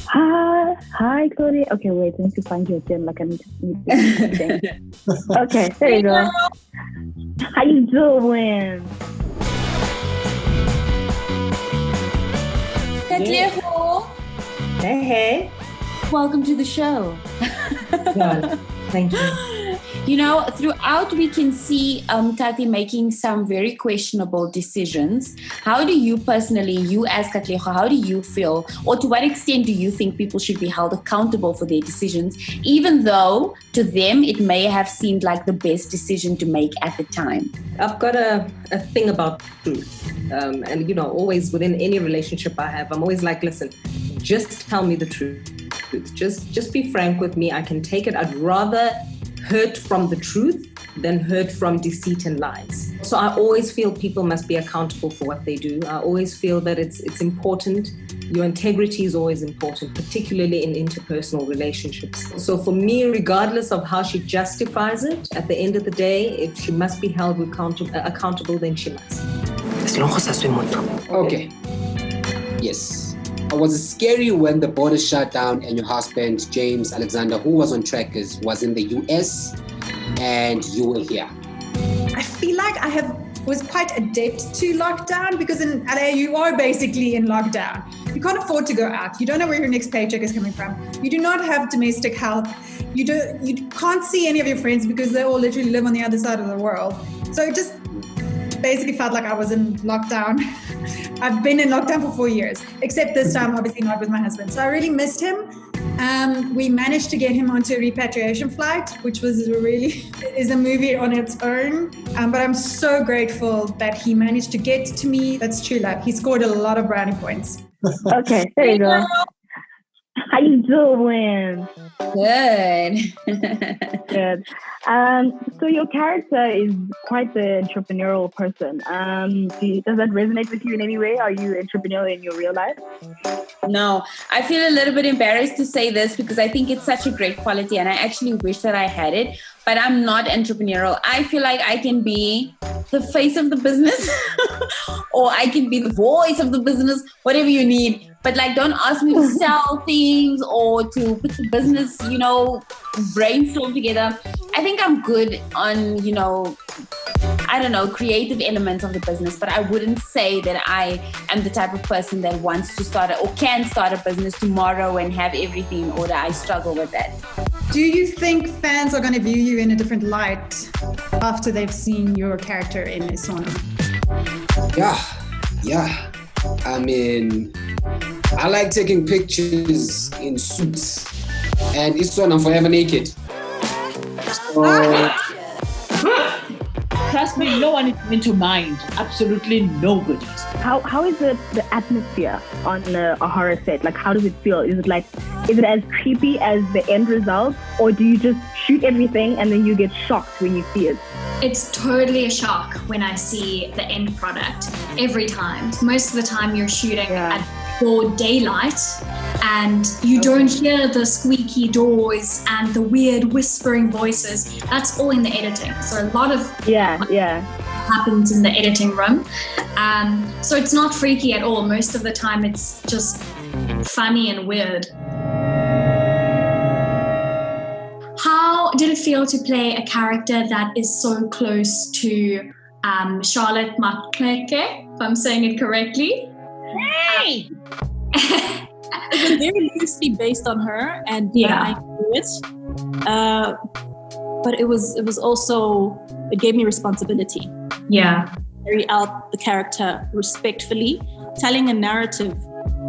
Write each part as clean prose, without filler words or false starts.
Hi, Claudia. Okay, wait. I need to find you again. Like I need to Okay, there you go. How you doing? Katlego. Hey. Welcome to the show. Well, thank you. You know, throughout we can see Tati making some very questionable decisions. How do you personally, you as Katlego, how do you feel, or to what extent do you think people should be held accountable for their decisions, even though to them it may have seemed like the best decision to make at the time? I've got a thing about truth. And, always within any relationship I have, I'm always like, listen, just tell me the truth. Just be frank with me. I can take it. I'd rather hurt from the truth than hurt from deceit and lies. So I always feel people must be accountable for what they do. I always feel that it's important. Your integrity is always important, particularly in interpersonal relationships. So for me, regardless of how she justifies it, at the end of the day, if she must be held accountable, then she must. Okay. Yes. Was it scary when the border shut down and your husband, James Alexander, who was on trackers, was in the US and you were here? I feel like was quite adept to lockdown because in LA, you are basically in lockdown. You can't afford to go out. You don't know where your next paycheck is coming from. You do not have domestic help. You can't see any of your friends because they all literally live on the other side of the world. So it just basically felt like I was in lockdown. I've been in lockdown for 4 years, except this time, obviously not with my husband. So I really missed him. We managed to get him onto a repatriation flight, which is a movie on its own. But I'm so grateful that he managed to get to me. That's true love. He scored a lot of brownie points. Okay, there you go. How you doing? Good. Good. So your character is quite the entrepreneurial person. Does that resonate with you in any way? Are you entrepreneurial in your real life? No, I feel a little bit embarrassed to say this because I think it's such a great quality and I actually wish that I had it, but I'm not entrepreneurial. I feel like I can be the face of the business or I can be the voice of the business, whatever you need. But don't ask me to sell things or to put the business, brainstorm together. I think I'm good on, creative elements of the business, but I wouldn't say that I am the type of person that wants to start or can start a business tomorrow and have everything in order. I struggle with that. Do you think fans are going to view you in a different light after they've seen your character in Isona? Yeah. I mean, I like taking pictures in suits, and Isona I'm forever naked. So, trust me, no one is going to mind. Absolutely nobody. How is the atmosphere on a horror set? How does it feel? Is it as creepy as the end result, or do you just shoot everything and then you get shocked when you see it? It's totally a shock when I see the end product every time. Most of the time you're shooting at broad daylight and you don't hear the squeaky doors and the weird whispering voices. That's all in the editing. So a lot of happens in the editing room. So it's not freaky at all. Most of the time it's just funny and weird. How did it feel to play a character that is so close to Charlotte Matleke, if I'm saying it correctly? Hey! It was very loosely based on her, and I knew it. But it was also, it gave me responsibility. Yeah. Carry out the character respectfully, telling a narrative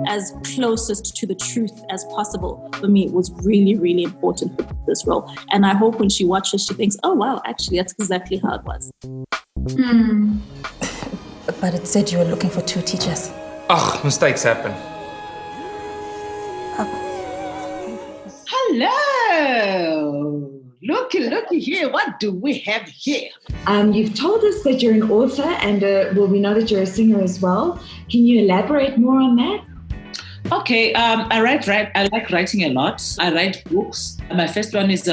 as closest to the truth as possible. For me, it was really, really important for this role. And I hope when she watches, she thinks, oh, wow, actually, that's exactly how it was. But it said you were looking for 2 teachers. Mistakes happen. Hello! Looky here. What do we have here? You've told us that you're an author and we know that you're a singer as well. Can you elaborate more on that? Okay, I like writing a lot. I write books. My first one is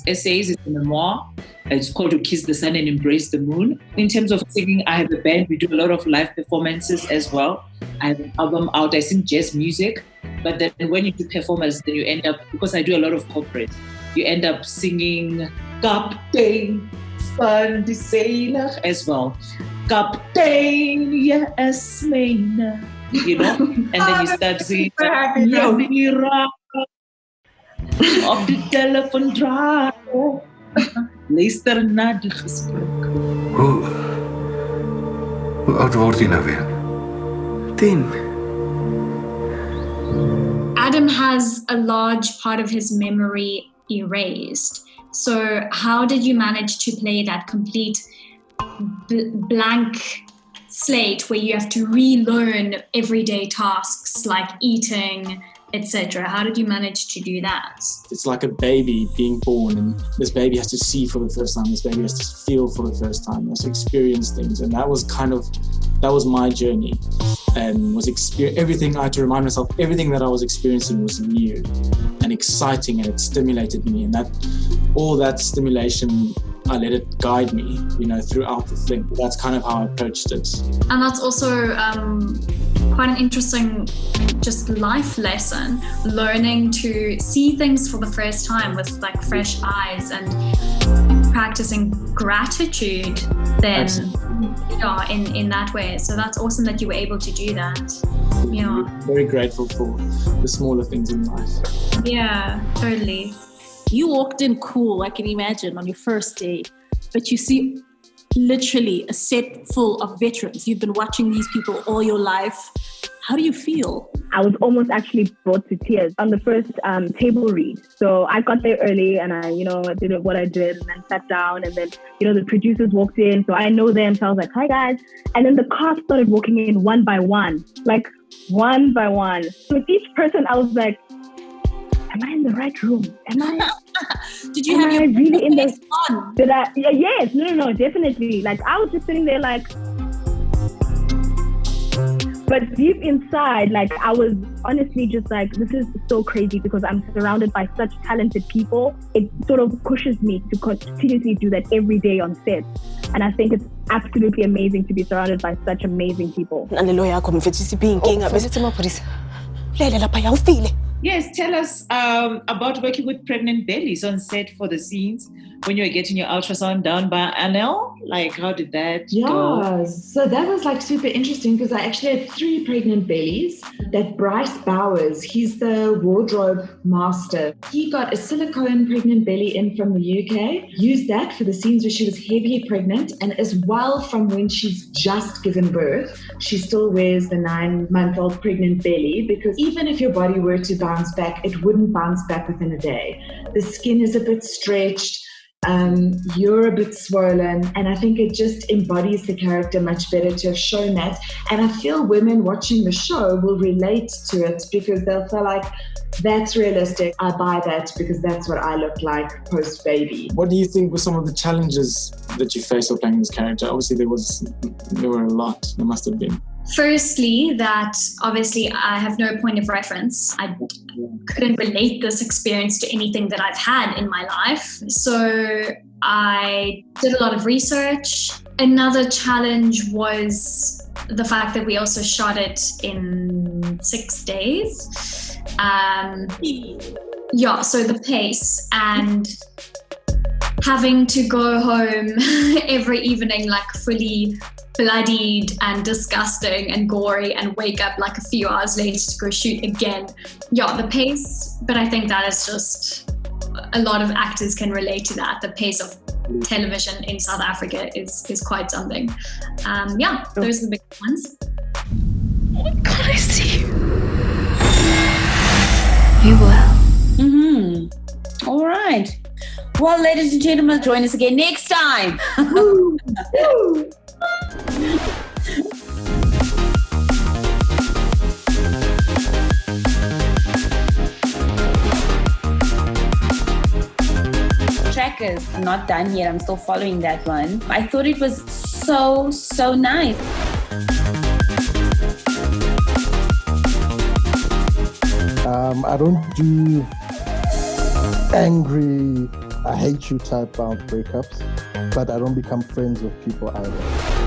essays. It's a memoir. It's called To Kiss the Sun and Embrace the Moon. In terms of singing, I have a band. We do a lot of live performances as well. I have an album out. I sing jazz music. But then when you do performance, then you end up, because I do a lot of corporate, you end up singing Captain Van de Sailor as well. Captain, yes, man. You know, and then you start singing op die telefoon draai. Luister na die gesprek. Hoe oud word jy nou weer? 10. Adam has a large part of his memory erased. So how did you manage to play that complete blank slate where you have to relearn everyday tasks like eating, etc.? How did you manage to do that? It's like a baby being born, and this baby has to see for the first time, this baby has to feel for the first time, has to experience things, and that was my journey, and everything I had to remind myself, everything that I was experiencing was new and exciting, and it stimulated me, and all that stimulation, I let it guide me, throughout the thing. That's kind of how I approached it. And that's also quite an interesting just life lesson, learning to see things for the first time with like fresh eyes and practicing gratitude then in that way. So that's awesome that you were able to do that. Yeah. Very grateful for the smaller things in life. Yeah, totally. You walked in cool, I can imagine, on your first day, but you see literally a set full of veterans. You've been watching these people all your life. How do you feel? I was almost actually brought to tears on the first table read. So I got there early and I did what I did and then sat down, and then, the producers walked in. So I know them. So I was like, hi guys. And then the cast started walking in one by one. So with each person, I was like, am I in the right room? Did you have your really in the on? Did I? Yeah, yes. No, definitely. Like I was just sitting there but deep inside, I was honestly just like, this is so crazy because I'm surrounded by such talented people. It sort of pushes me to continuously do that every day on set. And I think it's absolutely amazing to be surrounded by such amazing people. Yes, tell us about working with pregnant bellies on set for the scenes when you were getting your ultrasound done by Anel. How did that go? Yeah, so that was super interesting because I actually had 3 pregnant bellies. That Bryce Bowers, he's the wardrobe master. He got a silicone pregnant belly in from the UK, used that for the scenes where she was heavily pregnant, and as well from when she's just given birth, she still wears the 9-month-old pregnant belly, because even if your body were to bounce back, it wouldn't bounce back within a day. The skin is a bit stretched, you're a bit swollen, and I think it just embodies the character much better to have shown that. And I feel women watching the show will relate to it because they'll feel like, that's realistic, I buy that because that's what I look like post-baby. What do you think were some of the challenges that you faced while playing this character? Obviously there were a lot, there must have been. Firstly, that obviously I have no point of reference. I couldn't relate this experience to anything that I've had in my life. So I did a lot of research. Another challenge was the fact that we also shot it in 6 days. So the pace and having to go home every evening fully bloodied and disgusting and gory and wake up a few hours later to go shoot again. The pace, but I think that is just, a lot of actors can relate to that. The pace of television in South Africa is quite something. Those are the big ones. Can't I see you? You will. Mm-hmm. All right. Well, ladies and gentlemen, join us again next time. Trackers, I'm not done yet. I'm still following that one. I thought it was so nice. I don't do angry, I hate you type of breakups, but I don't become friends with people either.